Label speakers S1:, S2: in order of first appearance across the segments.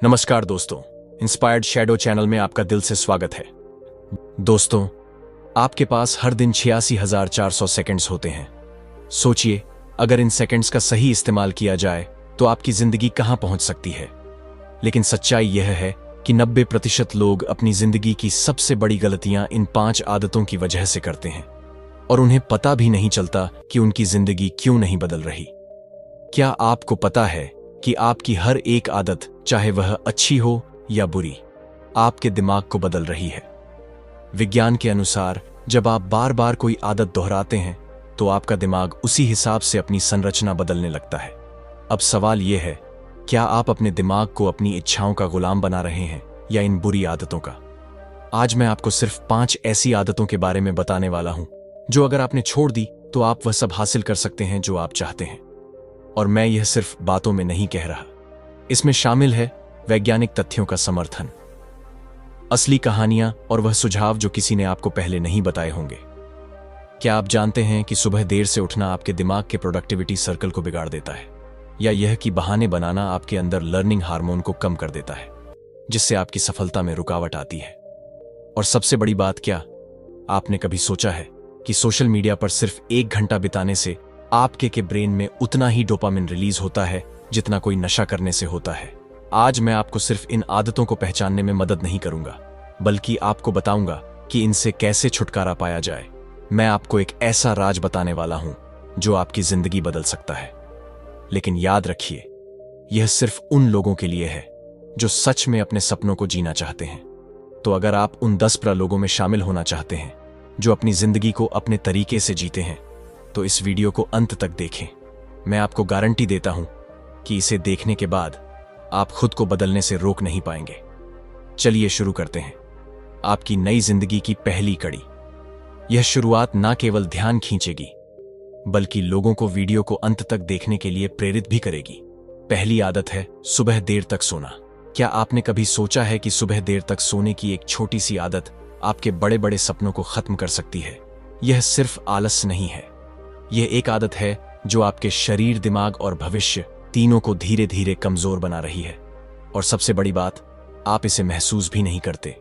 S1: नमस्कार दोस्तों, inspired shadow channel में आपका दिल से स्वागत है। दोस्तों, आपके पास हर दिन 86,400 सेकंड्स होते हैं। सोचिए, अगर इन सेकंड्स का सही इस्तेमाल किया जाए तो आपकी जिंदगी कहां पहुंच सकती है। लेकिन सच्चाई यह है कि 90% लोग अपनी जिंदगी की सबसे बड़ी गलतियां इन 5 आदतों की वजह से करते हैं और उन्हें पता भी नहीं चलता कि उनकी जिंदगी क्यों नहीं बदल रही। क्या आपको पता है कि आपकी हर एक आदत, चाहे वह अच्छी हो या बुरी, आपके दिमाग को बदल रही है। विज्ञान के अनुसार जब आप बार बार कोई आदत दोहराते हैं तो आपका दिमाग उसी हिसाब से अपनी संरचना बदलने लगता है। अब सवाल यह है, क्या आप अपने दिमाग को अपनी इच्छाओं का गुलाम बना रहे हैं या इन बुरी आदतों का? आज मैं आपको सिर्फ 5 ऐसी आदतों के बारे में बताने वाला हूं जो अगर आपने छोड़ दी तो आप वह सब हासिल कर सकते हैं जो आप चाहते हैं। और मैं यह सिर्फ बातों में नहीं कह रहा, इसमें शामिल है वैज्ञानिक तथ्यों का समर्थन, असली कहानियां और वह सुझाव जो किसी ने आपको पहले नहीं बताए होंगे। क्या आप जानते हैं कि सुबह देर से उठना आपके दिमाग के प्रोडक्टिविटी सर्कल को बिगाड़ देता है, या यह कि बहाने बनाना आपके अंदर लर्निंग हार्मोन को कम कर देता है, जिससे आपकी सफलता में रुकावट आती है। और सबसे बड़ी बात, क्या आपने कभी सोचा है कि सोशल मीडिया पर सिर्फ 1 घंटा बिताने से आपके के ब्रेन में उतना ही डोपामिन रिलीज होता है जितना कोई नशा करने से होता है? आज मैं आपको सिर्फ इन आदतों को पहचानने में मदद नहीं करूंगा, बल्कि आपको बताऊंगा कि इनसे कैसे छुटकारा पाया जाए। मैं आपको एक ऐसा राज बताने वाला हूं जो आपकी जिंदगी बदल सकता है। लेकिन याद रखिए, यह सिर्फ उन लोगों के लिए है जो सच में अपने सपनों को जीना चाहते हैं। तो अगर आप उन 10% लोगों में शामिल होना चाहते हैं जो अपनी जिंदगी को अपने तरीके से जीते हैं, तो इस वीडियो को अंत तक देखें। मैं आपको गारंटी देता हूं कि इसे देखने के बाद आप खुद को बदलने से रोक नहीं पाएंगे। चलिए शुरू करते हैं आपकी नई जिंदगी की पहली कड़ी। यह शुरुआत ना केवल ध्यान खींचेगी, बल्कि लोगों को वीडियो को अंत तक देखने के लिए प्रेरित भी करेगी। पहली आदत है सुबह देर तक सोना। क्या आपने कभी सोचा है कि सुबह देर तक सोने की एक छोटी सी आदत आपके बड़े बड़े सपनों को खत्म कर सकती है? यह सिर्फ आलस नहीं है, यह एक आदत है जो आपके शरीर, दिमाग और भविष्य तीनों को धीरे धीरे कमजोर बना रही है। और सबसे बड़ी बात, आप इसे महसूस भी नहीं करते।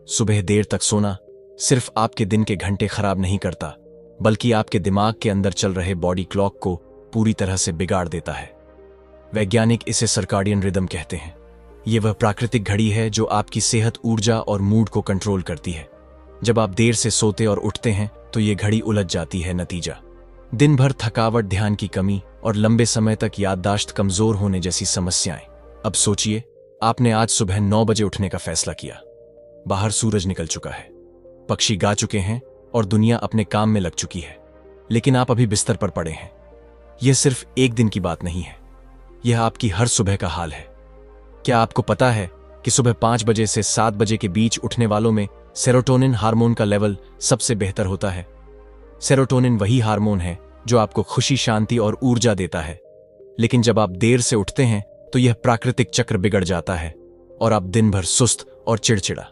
S1: सुबह देर तक सोना सिर्फ आपके दिन के घंटे खराब नहीं करता, बल्कि आपके दिमाग के अंदर चल रहे बॉडी क्लॉक को पूरी तरह से बिगाड़ देता है। वैज्ञानिक इसे सर्काडियन रिदम कहते हैं। यह वह प्राकृतिक घड़ी है जो आपकी सेहत, ऊर्जा और मूड को कंट्रोल करती है। जब आप देर से सोते और उठते हैं तो यह घड़ी उलझ जाती है। नतीजा, दिन भर थकावट, ध्यान की कमी और लंबे समय तक याददाश्त कमजोर होने जैसी समस्याएं। अब सोचिए, आपने आज सुबह 9 बजे उठने का फैसला किया। बाहर सूरज निकल चुका है, पक्षी गा चुके हैं और दुनिया अपने काम में लग चुकी है, लेकिन आप अभी बिस्तर पर पड़े हैं। यह सिर्फ एक दिन की बात नहीं है, यह आपकी हर सुबह का हाल है। क्या आपको पता है कि सुबह 5 बजे से 7 बजे के बीच उठने वालों में सेरोटोनिन हार्मोन का लेवल सबसे बेहतर होता है? सेरोटोनिन वही हार्मोन है जो आपको खुशी, शांति और ऊर्जा देता है। लेकिन जब आप देर से उठते हैं तो यह प्राकृतिक चक्र बिगड़ जाता है और आप दिन भर सुस्त और चिड़चिड़ा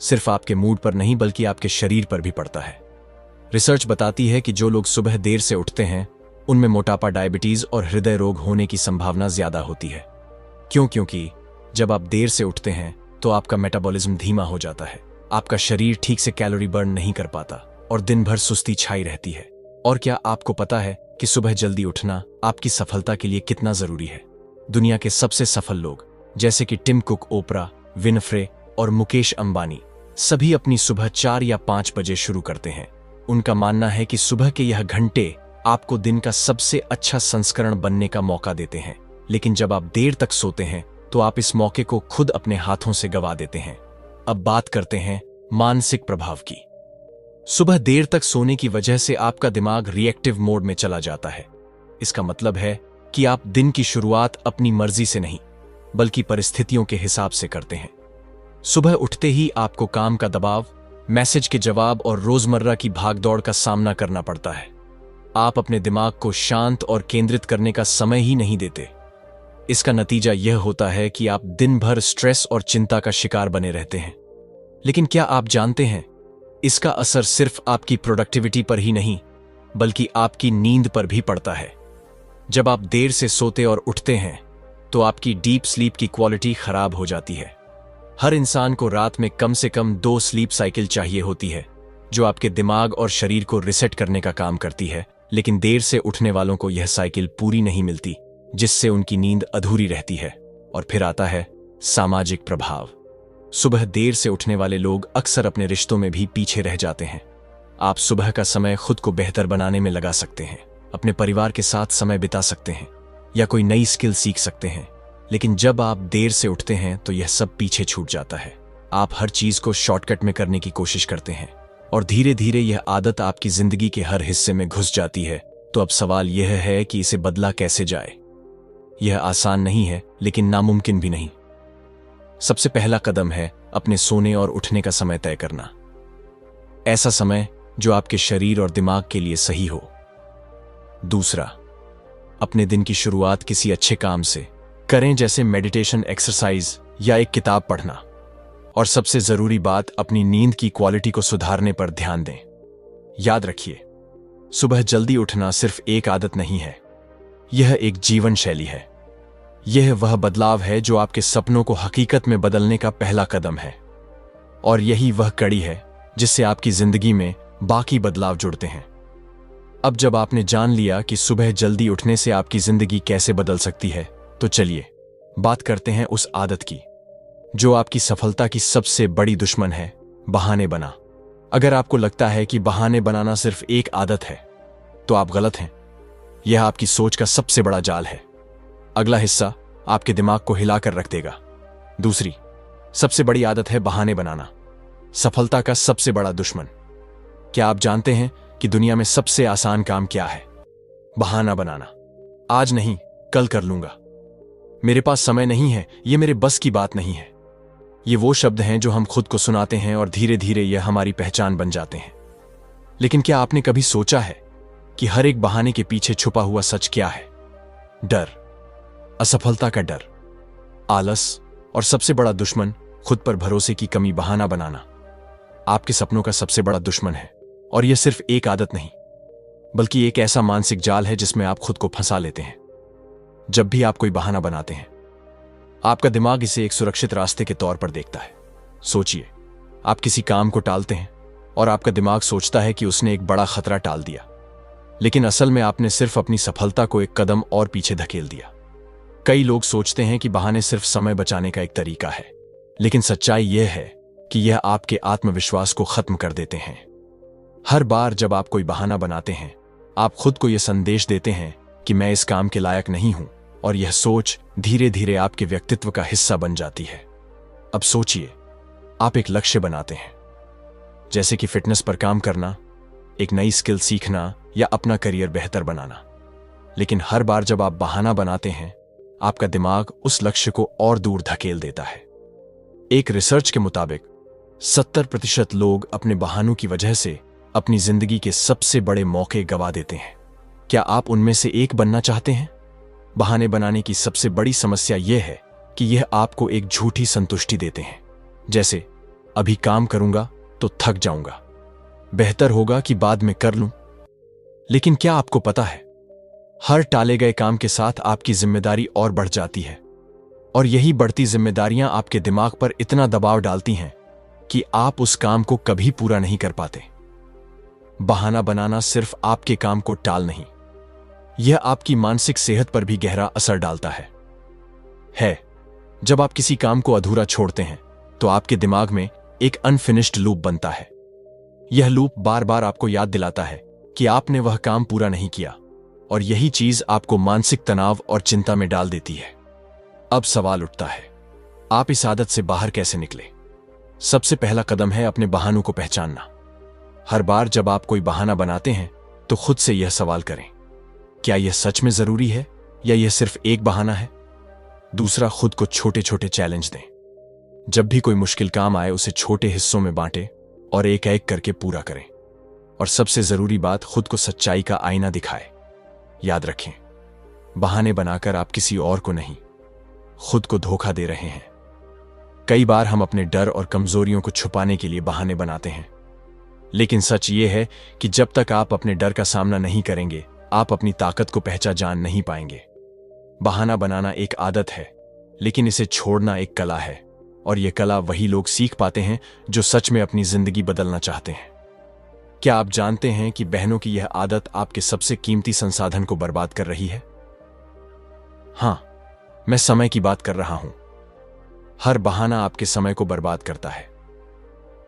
S1: सिर्फ आपके मूड पर नहीं, बल्कि आपके शरीर पर भी पड़ता है। रिसर्च बताती है कि जो लोग सुबह देर से उठते हैं उनमें मोटापा, डायबिटीज और हृदय रोग होने की संभावना ज्यादा होती है। क्यों? क्योंकि जब आप देर से उठते हैं तो आपका मेटाबॉलिज्म धीमा हो जाता है, आपका शरीर ठीक से कैलोरी बर्न नहीं कर पाता और दिन भर सुस्ती छाई रहती है। और क्या आपको पता है कि सुबह जल्दी उठना आपकी सफलता के लिए कितना जरूरी है? दुनिया के सबसे सफल लोग जैसे कि टिम कुक, ओपरा विनफ्रे और मुकेश अंबानी सभी अपनी सुबह 4 या 5 बजे शुरू करते हैं। उनका मानना है कि सुबह के यह घंटे आपको दिन का सबसे अच्छा संस्करण बनने का मौका देते हैं। लेकिन जब आप देर तक सोते हैं तो आप इस मौके को खुद अपने हाथों से गवा देते हैं। अब बात करते हैं मानसिक प्रभाव की। सुबह देर तक सोने की वजह से आपका दिमाग रिएक्टिव मोड में चला जाता है। इसका मतलब है कि आप दिन की शुरुआत अपनी मर्जी से नहीं, बल्कि परिस्थितियों के हिसाब से करते हैं। सुबह उठते ही आपको काम का दबाव, मैसेज के जवाब और रोजमर्रा की भागदौड़ का सामना करना पड़ता है। आप अपने दिमाग को शांत और केंद्रित करने का समय ही नहीं देते। इसका नतीजा यह होता है कि आप दिन भर स्ट्रेस और चिंता का शिकार बने रहते हैं। लेकिन क्या आप जानते हैं, इसका असर सिर्फ आपकी प्रोडक्टिविटी पर ही नहीं, बल्कि आपकी नींद पर भी पड़ता है। जब आप देर से सोते और उठते हैं तो आपकी डीप स्लीप की क्वालिटी खराब हो जाती है। हर इंसान को रात में कम से कम 2 स्लीप साइकिल चाहिए होती है, जो आपके दिमाग और शरीर को रिसेट करने का काम करती है। लेकिन देर से उठने वालों को यह साइकिल पूरी नहीं मिलती, जिससे उनकी नींद अधूरी रहती है। और फिर आता है सामाजिक प्रभाव। सुबह देर से उठने वाले लोग अक्सर अपने रिश्तों में भी पीछे रह जाते हैं। आप सुबह का समय खुद को बेहतर बनाने में लगा सकते हैं, अपने परिवार के साथ समय बिता सकते हैं या कोई नई स्किल सीख सकते हैं। लेकिन जब आप देर से उठते हैं तो यह सब पीछे छूट जाता है। आप हर चीज को शॉर्टकट में करने की कोशिश करते हैं और धीरे धीरे यह आदत आपकी जिंदगी के हर हिस्से में घुस जाती है। तो अब सवाल यह है कि इसे बदला कैसे जाए। यह आसान नहीं है, लेकिन नामुमकिन भी नहीं। सबसे पहला कदम है अपने सोने और उठने का समय तय करना। ऐसा समय जो आपके शरीर और दिमाग के लिए सही हो। दूसरा, अपने दिन की शुरुआत किसी अच्छे काम से करें, जैसे मेडिटेशन, एक्सरसाइज या एक किताब पढ़ना। और सबसे जरूरी बात, अपनी नींद की क्वालिटी को सुधारने पर ध्यान दें। याद रखिए, सुबह जल्दी उठना सिर्फ एक आदत नहीं है, यह एक जीवन शैली है। यह वह बदलाव है जो आपके सपनों को हकीकत में बदलने का पहला कदम है। और यही वह कड़ी है जिससे आपकी जिंदगी में बाकी बदलाव जुड़ते हैं। अब जब आपने जान लिया कि सुबह जल्दी उठने से आपकी जिंदगी कैसे बदल सकती है, तो चलिए बात करते हैं उस आदत की जो आपकी सफलता की सबसे बड़ी दुश्मन है, बहाने बना। अगर आपको लगता है कि बहाने बनाना सिर्फ एक आदत है, तो आप गलत हैं। यह आपकी सोच का सबसे बड़ा जाल है। अगला हिस्सा आपके दिमाग को हिलाकर रख देगा। दूसरी सबसे बड़ी आदत है बहाने बनाना, सफलता का सबसे बड़ा दुश्मन। क्या आप जानते हैं कि दुनिया में सबसे आसान काम क्या है? बहाना बनाना। आज नहीं, कल कर लूंगा, मेरे पास समय नहीं है, ये मेरे बस की बात नहीं है। ये वो शब्द हैं जो हम खुद को सुनाते हैं और धीरे धीरे यह हमारी पहचान बन जाते हैं। लेकिन क्या आपने कभी सोचा है कि हर एक बहाने के पीछे छुपा हुआ सच क्या है? डर, असफलता का डर, आलस और सबसे बड़ा दुश्मन खुद पर भरोसे की कमी। बहाना बनाना आपके सपनों का सबसे बड़ा दुश्मन है। और यह सिर्फ एक आदत नहीं, बल्कि एक ऐसा मानसिक जाल है जिसमें आप खुद को फंसा लेते हैं। जब भी आप कोई बहाना बनाते हैं, आपका दिमाग इसे एक सुरक्षित रास्ते के तौर पर देखता है। सोचिए, आप किसी काम को टालते हैं और आपका दिमाग सोचता है कि उसने एक बड़ा खतरा टाल दिया, लेकिन असल में आपने सिर्फ अपनी सफलता को एक कदम और पीछे धकेल दिया। कई लोग सोचते हैं कि बहाने सिर्फ समय बचाने का एक तरीका है, लेकिन सच्चाई यह है कि यह आपके आत्मविश्वास को खत्म कर देते हैं। हर बार जब आप कोई बहाना बनाते हैं, आप खुद को यह संदेश देते हैं कि मैं इस काम के लायक नहीं हूं, और यह सोच धीरे धीरे आपके व्यक्तित्व का हिस्सा बन जाती है। अब सोचिए, आप एक लक्ष्य बनाते हैं, जैसे कि फिटनेस पर काम करना, एक नई स्किल सीखना या अपना करियर बेहतर बनाना। लेकिन हर बार जब आप बहाना बनाते हैं, आपका दिमाग उस लक्ष्य को और दूर धकेल देता है। एक रिसर्च के मुताबिक 70% लोग अपने बहानों की वजह से अपनी जिंदगी के सबसे बड़े मौके गंवा देते हैं। क्या आप उनमें से एक बनना चाहते हैं? बहाने बनाने की सबसे बड़ी समस्या यह है कि यह आपको एक झूठी संतुष्टि देते हैं, जैसे अभी काम करूंगा तो थक जाऊंगा, बेहतर होगा कि बाद में कर लूं। लेकिन क्या आपको पता है, हर टाले गए काम के साथ आपकी जिम्मेदारी और बढ़ जाती है, और यही बढ़ती जिम्मेदारियां आपके दिमाग पर इतना दबाव डालती हैं कि आप उस काम को कभी पूरा नहीं कर पाते। बहाना बनाना सिर्फ आपके काम को टाल नहीं, यह आपकी मानसिक सेहत पर भी गहरा असर डालता है। जब आप किसी काम को अधूरा छोड़ते हैं, तो आपके दिमाग में एक अनफिनिश्ड लूप बनता है। यह लूप बार बार आपको याद दिलाता है कि आपने वह काम पूरा नहीं किया, और यही चीज आपको मानसिक तनाव और चिंता में डाल देती है। अब सवाल उठता है, आप इस आदत से बाहर कैसे निकले? सबसे पहला कदम है अपने बहानों को पहचानना। हर बार जब आप कोई बहाना बनाते हैं, तो खुद से यह सवाल करें, क्या यह सच में जरूरी है या यह सिर्फ एक बहाना है? दूसरा, खुद को छोटे छोटे चैलेंज दें। जब भी कोई मुश्किल काम आए, उसे छोटे हिस्सों में बांटें और एक एक करके पूरा करें। और सबसे जरूरी बात, खुद को सच्चाई का आईना दिखाएं। याद रखें, बहाने बनाकर आप किसी और को नहीं, खुद को धोखा दे रहे हैं। कई बार हम अपने डर और कमजोरियों को छुपाने के लिए बहाने बनाते हैं, लेकिन सच ये है कि जब तक आप अपने डर का सामना नहीं करेंगे, आप अपनी ताकत को पहचान नहीं पाएंगे। बहाना बनाना एक आदत है, लेकिन इसे छोड़ना एक कला है, और यह कला वही लोग सीख पाते हैं जो सच में अपनी जिंदगी बदलना चाहते हैं। क्या आप जानते हैं कि बहनों की यह आदत आपके सबसे कीमती संसाधन को बर्बाद कर रही है? हां, मैं समय की बात कर रहा हूं। हर बहाना आपके समय को बर्बाद करता है,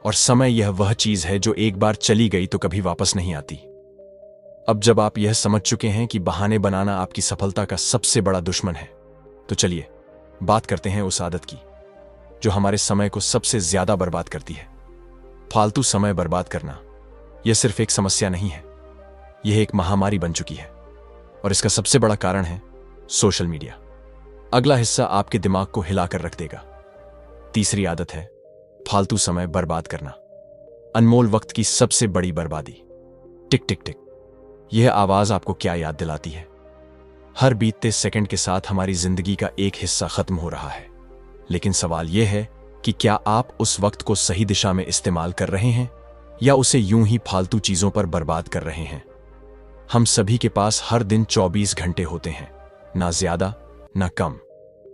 S1: और समय यह वह चीज है जो एक बार चली गई तो कभी वापस नहीं आती। अब जब आप यह समझ चुके हैं कि बहाने बनाना आपकी सफलता का सबसे बड़ा दुश्मन है, तो चलिए बात करते हैं उस आदत की जो हमारे समय को सबसे ज्यादा बर्बाद करती है। फालतू समय बर्बाद करना यह सिर्फ एक समस्या नहीं है, यह एक महामारी बन चुकी है, और इसका सबसे बड़ा कारण है सोशल मीडिया। अगला हिस्सा आपके दिमाग को हिलाकर रख देगा। तीसरी आदत है फालतू समय बर्बाद करना, अनमोल वक्त की सबसे बड़ी बर्बादी। टिक टिक टिक, यह आवाज आपको क्या याद दिलाती है? हर बीतते सेकंड के साथ हमारी जिंदगी का एक हिस्सा खत्म हो रहा है, लेकिन सवाल यह है कि क्या आप उस वक्त को सही दिशा में इस्तेमाल कर रहे हैं या उसे यूं ही फालतू चीजों पर बर्बाद कर रहे हैं? हम सभी के पास हर दिन 24 घंटे होते हैं, ना ज्यादा ना कम,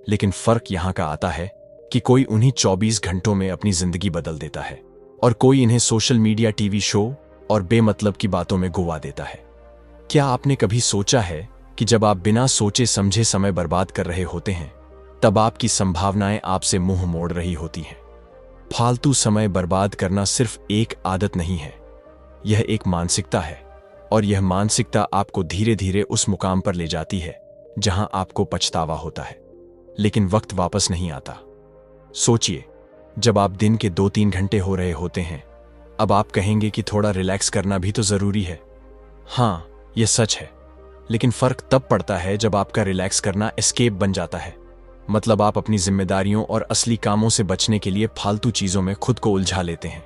S1: लेकिन फर्क यहां का आता है कि कोई उन्हीं 24 घंटों में अपनी जिंदगी बदल देता है और कोई इन्हें सोशल मीडिया, टीवी शो और बेमतलब की बातों में गुवा देता है। क्या आपने कभी सोचा है कि जब आप बिना सोचे समझे समय बर्बाद कर रहे होते हैं, तब आपकी संभावनाएं आपसे मुंह मोड़ रही होती हैं? फालतू समय बर्बाद करना सिर्फ एक आदत नहीं है, यह एक मानसिकता है, और यह मानसिकता आपको धीरे धीरे उस मुकाम पर ले जाती है जहां आपको पछतावा होता है, लेकिन वक्त वापस नहीं आता। सोचिए, जब आप दिन के 2-3 घंटे हो रहे होते हैं, अब आप कहेंगे कि थोड़ा रिलैक्स करना भी तो जरूरी है। हां, यह सच है, लेकिन फर्क तब पड़ता है जब आपका रिलैक्स करना एस्केप बन जाता है। मतलब आप अपनी जिम्मेदारियों और असली कामों से बचने के लिए फालतू चीजों में खुद को उलझा लेते हैं।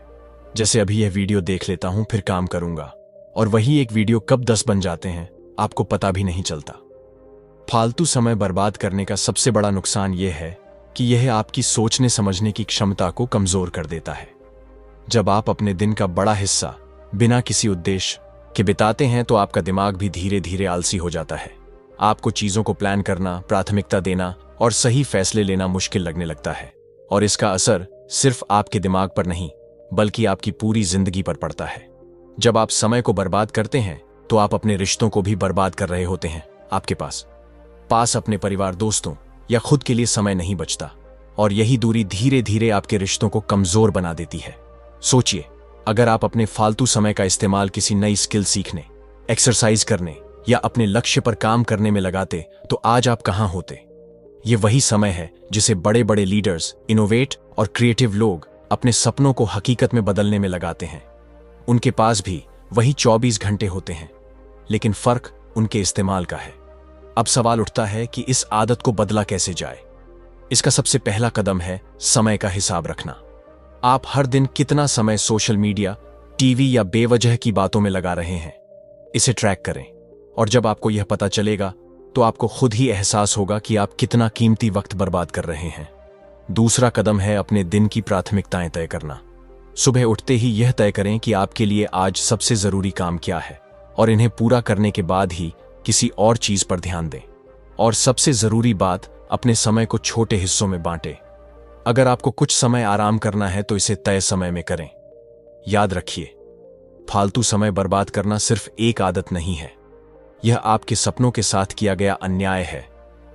S1: जैसे अभी यह वीडियो देख लेता हूं, फिर काम करूंगा, और वही एक वीडियो कब 10 बन जाते हैं आपको पता भी नहीं चलता। फालतू समय बर्बाद करने का सबसे बड़ा नुकसान यह है कि यह आपकी सोचने समझने की क्षमता को कमजोर कर देता है। जब आप अपने दिन का बड़ा हिस्सा बिना किसी उद्देश्य के बिताते हैं, तो आपका दिमाग भी धीरे धीरे आलसी हो जाता है। आपको चीजों को प्लान करना, प्राथमिकता देना और सही फैसले लेना मुश्किल लगने लगता है, और इसका असर सिर्फ आपके दिमाग पर नहीं बल्कि आपकी पूरी जिंदगी पर पड़ता है। जब आप समय को बर्बाद करते हैं, तो आप अपने रिश्तों को भी बर्बाद कर रहे होते हैं। आपके पास अपने परिवार, दोस्तों या खुद के लिए समय नहीं बचता, और यही दूरी धीरे धीरे आपके रिश्तों को कमजोर बना देती है। सोचिए, अगर आप अपने फालतू समय का इस्तेमाल किसी नई स्किल सीखने, एक्सरसाइज करने या अपने लक्ष्य पर काम करने में लगाते, तो आज आप कहां होते? ये वही समय है जिसे बड़े बड़े लीडर्स, इनोवेट और क्रिएटिव लोग अपने सपनों को हकीकत में बदलने में लगाते हैं। उनके पास भी वही 24 घंटे होते हैं, लेकिन फर्क उनके इस्तेमाल का है। अब सवाल उठता है कि इस आदत को बदला कैसे जाए। इसका सबसे पहला कदम है समय का हिसाब रखना। आप हर दिन कितना समय सोशल मीडिया, टीवी या बेवजह की बातों में लगा रहे हैं, इसे ट्रैक करें, और जब आपको यह पता चलेगा तो आपको खुद ही एहसास होगा कि आप कितना कीमती वक्त बर्बाद कर रहे हैं। दूसरा कदम है अपने दिन की प्राथमिकताएं तय करना। सुबह उठते ही यह तय करें कि आपके लिए आज सबसे जरूरी काम क्या है, और इन्हें पूरा करने के बाद ही किसी और चीज पर ध्यान दें। और सबसे जरूरी बात, अपने समय को छोटे हिस्सों में बांटें। अगर आपको कुछ समय आराम करना है तो इसे तय समय में करें। याद रखिए, फालतू समय बर्बाद करना सिर्फ एक आदत नहीं है, यह आपके सपनों के साथ किया गया अन्याय है,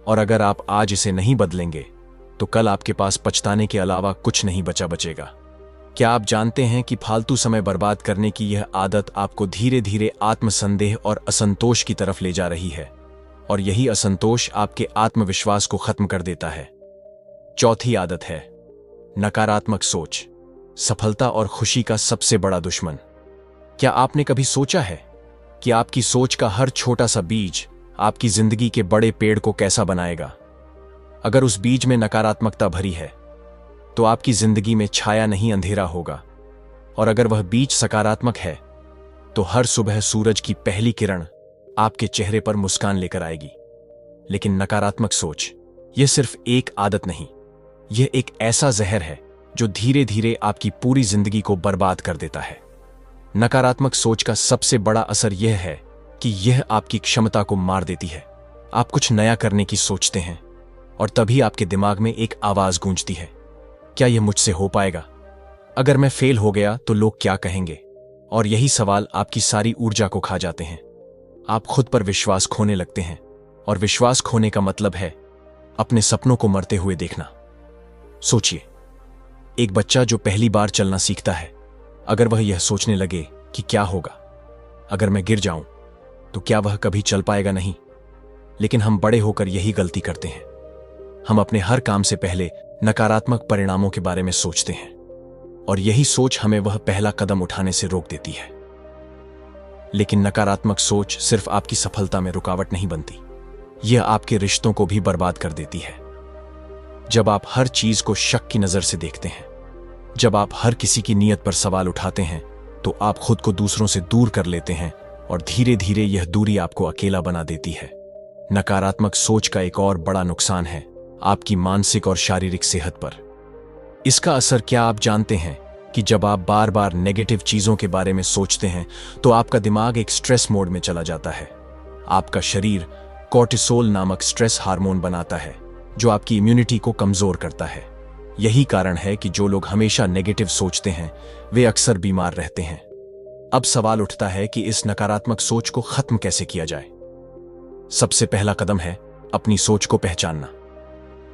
S1: और अगर आप आज इसे नहीं बदलेंगे तो कल आपके पास पछताने के अलावा कुछ नहीं बचेगा। क्या आप जानते हैं कि फालतू समय बर्बाद करने की यह आदत आपको धीरे धीरे आत्मसंदेह और असंतोष की तरफ ले जा रही है, और यही असंतोष आपके आत्मविश्वास को खत्म कर देता है। चौथी आदत है नकारात्मक सोच, सफलता और खुशी का सबसे बड़ा दुश्मन। क्या आपने कभी सोचा है कि आपकी सोच का हर छोटा सा बीज आपकी जिंदगी के बड़े पेड़ को कैसा बनाएगा? अगर उस बीज में नकारात्मकता भरी है तो आपकी जिंदगी में छाया नहीं, अंधेरा होगा, और अगर वह बीज सकारात्मक है तो हर सुबह सूरज की पहली किरण आपके चेहरे पर मुस्कान लेकर आएगी। लेकिन नकारात्मक सोच यह सिर्फ एक आदत नहीं, यह एक ऐसा जहर है जो धीरे धीरे आपकी पूरी जिंदगी को बर्बाद कर देता है। नकारात्मक सोच का सबसे बड़ा असर यह है कि यह आपकी क्षमता को मार देती है। आप कुछ नया करने की सोचते हैं और तभी आपके दिमाग में एक आवाज गूंजती है, क्या यह मुझसे हो पाएगा? अगर मैं फेल हो गया तो लोग क्या कहेंगे? और यही सवाल आपकी सारी ऊर्जा को खा जाते हैं। आप खुद पर विश्वास खोने लगते हैं, और विश्वास खोने का मतलब है अपने सपनों को मरते हुए देखना। सोचिए, एक बच्चा जो पहली बार चलना सीखता है, अगर वह यह सोचने लगे कि क्या होगा अगर मैं गिर जाऊं, तो क्या वह कभी चल पाएगा? नहीं। लेकिन हम बड़े होकर यही गलती करते हैं। हम अपने हर काम से पहले नकारात्मक परिणामों के बारे में सोचते हैं, और यही सोच हमें वह पहला कदम उठाने से रोक देती है। लेकिन नकारात्मक सोच सिर्फ आपकी सफलता में रुकावट नहीं बनती, यह आपके रिश्तों को भी बर्बाद कर देती है। जब आप हर चीज को शक की नजर से देखते हैं, जब आप हर किसी की नीयत पर सवाल उठाते हैं, तो आप खुद को दूसरों से दूर कर लेते हैं, और धीरे धीरे यह दूरी आपको अकेला बना देती है। नकारात्मक सोच का एक और बड़ा नुकसान है आपकी मानसिक और शारीरिक सेहत पर। इसका असर क्या आप जानते हैं कि जब आप बार बार नेगेटिव चीजों के बारे में सोचते हैं, तो आपका दिमाग एक स्ट्रेस मोड में चला जाता है। आपका शरीर कॉर्टिसोल नामक स्ट्रेस हार्मोन बनाता है, जो आपकी इम्यूनिटी को कमजोर करता है। यही कारण है कि जो लोग हमेशा नेगेटिव सोचते हैं, वे अक्सर बीमार रहते हैं। अब सवाल उठता है कि इस नकारात्मक सोच को खत्म कैसे किया जाए। सबसे पहला कदम है अपनी सोच को पहचानना।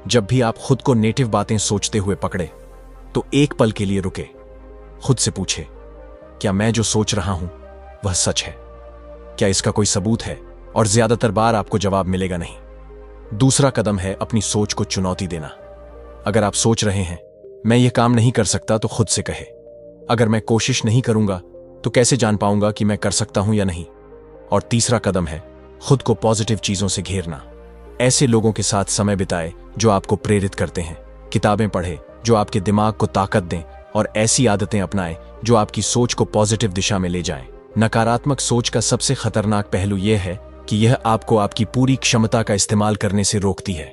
S1: जब भी आप खुद को नेगेटिव बातें सोचते हुए पकड़े, तो एक पल के लिए रुके, खुद से पूछे, क्या मैं जो सोच रहा हूं वह सच है? क्या इसका कोई सबूत है? और ज्यादातर बार आपको जवाब मिलेगा नहीं। दूसरा कदम है अपनी सोच को चुनौती देना। अगर आप सोच रहे हैं मैं यह काम नहीं कर सकता, तो खुद से कहे, अगर मैं कोशिश नहीं करूंगा तो कैसे जान पाऊंगा कि मैं कर सकता हूं या नहीं? और तीसरा कदम है खुद को पॉजिटिव चीजों से घेरना। ऐसे लोगों के साथ समय बिताए जो आपको प्रेरित करते हैं, किताबें पढ़े जो आपके दिमाग को ताकत दें, और ऐसी आदतें अपनाएं जो आपकी सोच को पॉजिटिव दिशा में ले जाएं। नकारात्मक सोच का सबसे खतरनाक पहलू यह है कि यह आपको आपकी पूरी क्षमता का इस्तेमाल करने से रोकती है।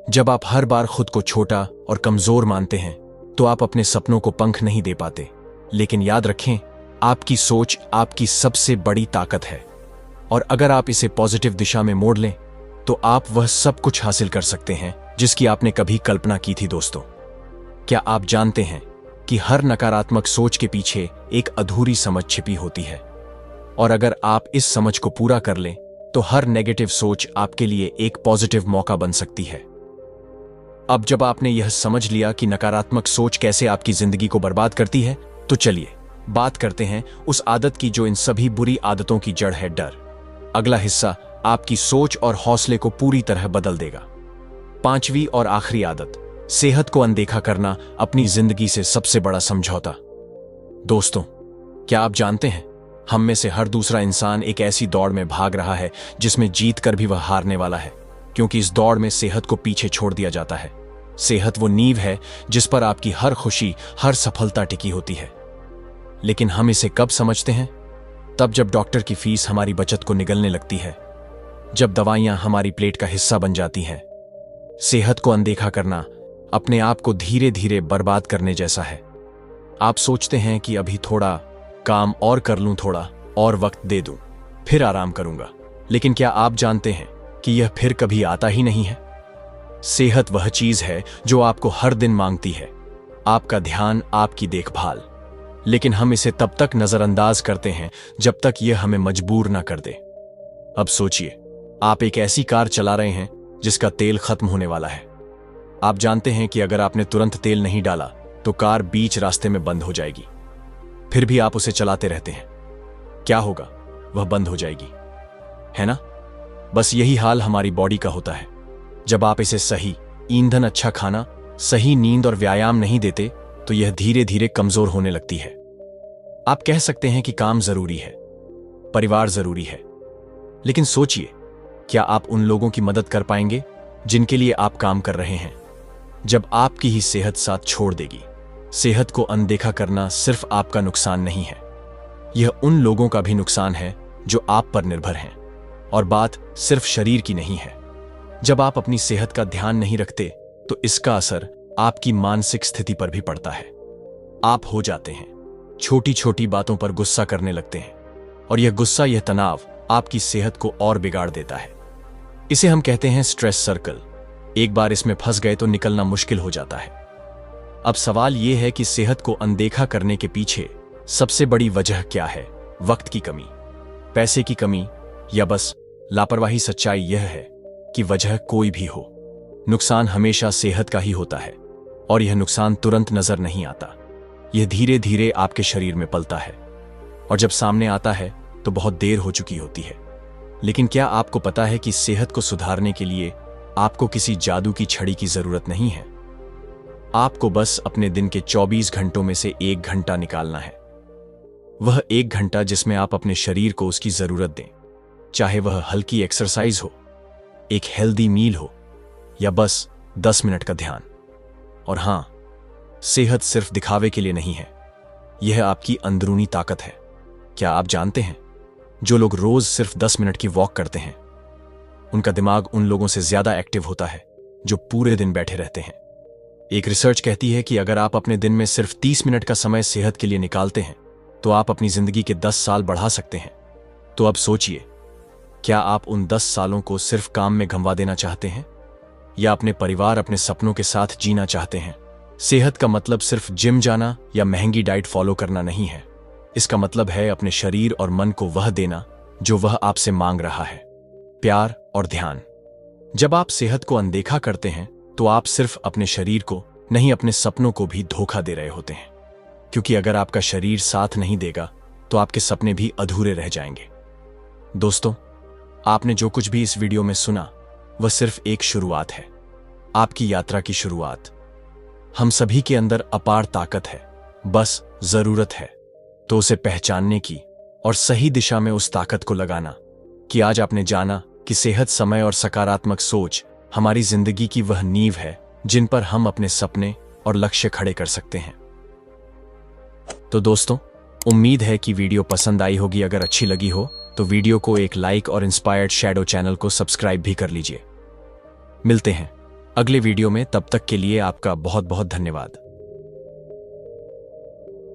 S1: जब आप हर बार खुद को छोटा और कमजोर मानते हैं, तो आप अपने सपनों को पंख नहीं दे पाते। लेकिन याद रखें, आपकी सोच आपकी सबसे बड़ी ताकत है, और अगर आप इसे पॉजिटिव दिशा में मोड़ लें, तो आप वह सब कुछ हासिल कर सकते हैं जिसकी आपने कभी कल्पना की थी। दोस्तों, क्या आप जानते हैं कि हर नकारात्मक सोच के पीछे एक अधूरी समझ छिपी होती है? और अगर आप इस समझ को पूरा कर लें, तो हर नेगेटिव सोच आपके लिए एक पॉजिटिव मौका बन सकती है। अब जब आपने यह समझ लिया कि नकारात्मक सोच कैसे आपकी जिंदगी को बर्बाद करती है, तो चलिए बात करते हैं उस आदत की जो इन सभी बुरी आदतों की जड़ है, डर। अगला हिस्सा आपकी सोच और हौसले को पूरी तरह बदल देगा। पांचवी और आखिरी आदत, सेहत को अनदेखा करना, अपनी जिंदगी से सबसे बड़ा समझौता। दोस्तों, क्या आप जानते हैं, हम में से हर दूसरा इंसान एक ऐसी दौड़ में भाग रहा है जिसमें जीत कर भी वह हारने वाला है, क्योंकि इस दौड़ में सेहत को पीछे छोड़ दिया जाता है। सेहत वो नींव है जिस पर आपकी हर खुशी, हर सफलता टिकी होती है। लेकिन हम इसे कब समझते हैं? तब जब डॉक्टर की फीस हमारी बचत को निगलने लगती है, जब दवाइयां हमारी प्लेट का हिस्सा बन जाती हैं। सेहत को अनदेखा करना अपने आप को धीरे धीरे बर्बाद करने जैसा है। आप सोचते हैं कि अभी थोड़ा काम और कर लूं, थोड़ा और वक्त दे दूं, फिर आराम करूंगा। लेकिन क्या आप जानते हैं कि यह फिर कभी आता ही नहीं है? सेहत वह चीज है जो आपको हर दिन मांगती है, आपका ध्यान, आपकी देखभाल। लेकिन हम इसे तब तक नजरअंदाज करते हैं जब तक यह हमें मजबूर ना कर दे। अब सोचिए, आप एक ऐसी कार चला रहे हैं जिसका तेल खत्म होने वाला है। आप जानते हैं कि अगर आपने तुरंत तेल नहीं डाला तो कार बीच रास्ते में बंद हो जाएगी। फिर भी आप उसे चलाते रहते हैं। क्या होगा? वह बंद हो जाएगी, है ना? बस यही हाल हमारी बॉडी का होता है। जब आप इसे सही ईंधन, अच्छा खाना, सही नींद और व्यायाम नहीं देते, तो यह धीरे धीरे कमजोर होने लगती है। आप कह सकते हैं कि काम जरूरी है, परिवार जरूरी है, लेकिन सोचिए, क्या आप उन लोगों की मदद कर पाएंगे जिनके लिए आप काम कर रहे हैं, जब आपकी ही सेहत साथ छोड़ देगी? सेहत को अनदेखा करना सिर्फ आपका नुकसान नहीं है, यह उन लोगों का भी नुकसान है जो आप पर निर्भर हैं। और बात सिर्फ शरीर की नहीं है। जब आप अपनी सेहत का ध्यान नहीं रखते, तो इसका असर आपकी मानसिक स्थिति पर भी पड़ता है। आप हो जाते हैं छोटी छोटी बातों पर गुस्सा करने लगते हैं, और यह गुस्सा, यह तनाव आपकी सेहत को और बिगाड़ देता है। इसे हम कहते हैं स्ट्रेस सर्कल। एक बार इसमें फंस गए तो निकलना मुश्किल हो जाता है। अब सवाल यह है कि सेहत को अनदेखा करने के पीछे सबसे बड़ी वजह क्या है? वक्त की कमी, पैसे की कमी, या बस लापरवाही? सच्चाई यह है कि वजह कोई भी हो, नुकसान हमेशा सेहत का ही होता है। और यह नुकसान तुरंत नजर नहीं आता, यह धीरे धीरे आपके शरीर में पलता है, और जब सामने आता है तो बहुत देर हो चुकी होती है। लेकिन क्या आपको पता है कि सेहत को सुधारने के लिए आपको किसी जादू की छड़ी की जरूरत नहीं है। आपको बस अपने दिन के 24 घंटों में से 1 घंटा निकालना है। वह 1 घंटा जिसमें आप अपने शरीर को उसकी जरूरत दें, चाहे वह हल्की एक्सरसाइज हो, एक हेल्दी मील हो, या बस 10 मिनट का ध्यान। और हां, सेहत सिर्फ दिखावे के लिए नहीं है, यह आपकी अंदरूनी ताकत है। क्या आप जानते हैं, जो लोग रोज सिर्फ 10 मिनट की वॉक करते हैं, उनका दिमाग उन लोगों से ज्यादा एक्टिव होता है जो पूरे दिन बैठे रहते हैं। एक रिसर्च कहती है कि अगर आप अपने दिन में सिर्फ 30 मिनट का समय सेहत के लिए निकालते हैं तो आप अपनी जिंदगी के 10 साल बढ़ा सकते हैं। तो अब सोचिए, क्या आप उन 10 सालों को सिर्फ काम में गंवा देना चाहते हैं, या अपने परिवार, अपने सपनों के साथ जीना चाहते हैं? सेहत का मतलब सिर्फ जिम जाना या महंगी डाइट फॉलो करना नहीं है। इसका मतलब है अपने शरीर और मन को वह देना जो वह आपसे मांग रहा है, प्यार और ध्यान। जब आप सेहत को अनदेखा करते हैं तो आप सिर्फ अपने शरीर को नहीं, अपने सपनों को भी धोखा दे रहे होते हैं। क्योंकि अगर आपका शरीर साथ नहीं देगा तो आपके सपने भी अधूरे रह जाएंगे। दोस्तों, आपने जो कुछ भी इस वीडियो में सुना वह सिर्फ एक शुरुआत है, आपकी यात्रा की शुरुआत। हम सभी के अंदर अपार ताकत है, बस जरूरत है तो उसे पहचानने की और सही दिशा में उस ताकत को लगाना। कि आज आपने जाना कि सेहत, समय और सकारात्मक सोच हमारी जिंदगी की वह नींव है जिन पर हम अपने सपने और लक्ष्य खड़े कर सकते हैं। तो दोस्तों, उम्मीद है कि वीडियो पसंद आई होगी। अगर अच्छी लगी हो तो वीडियो को एक लाइक और इंस्पायर्ड शैडो चैनल को सब्सक्राइब भी कर लीजिए। मिलते हैं अगले वीडियो में, तब तक के लिए आपका बहुत बहुत धन्यवाद।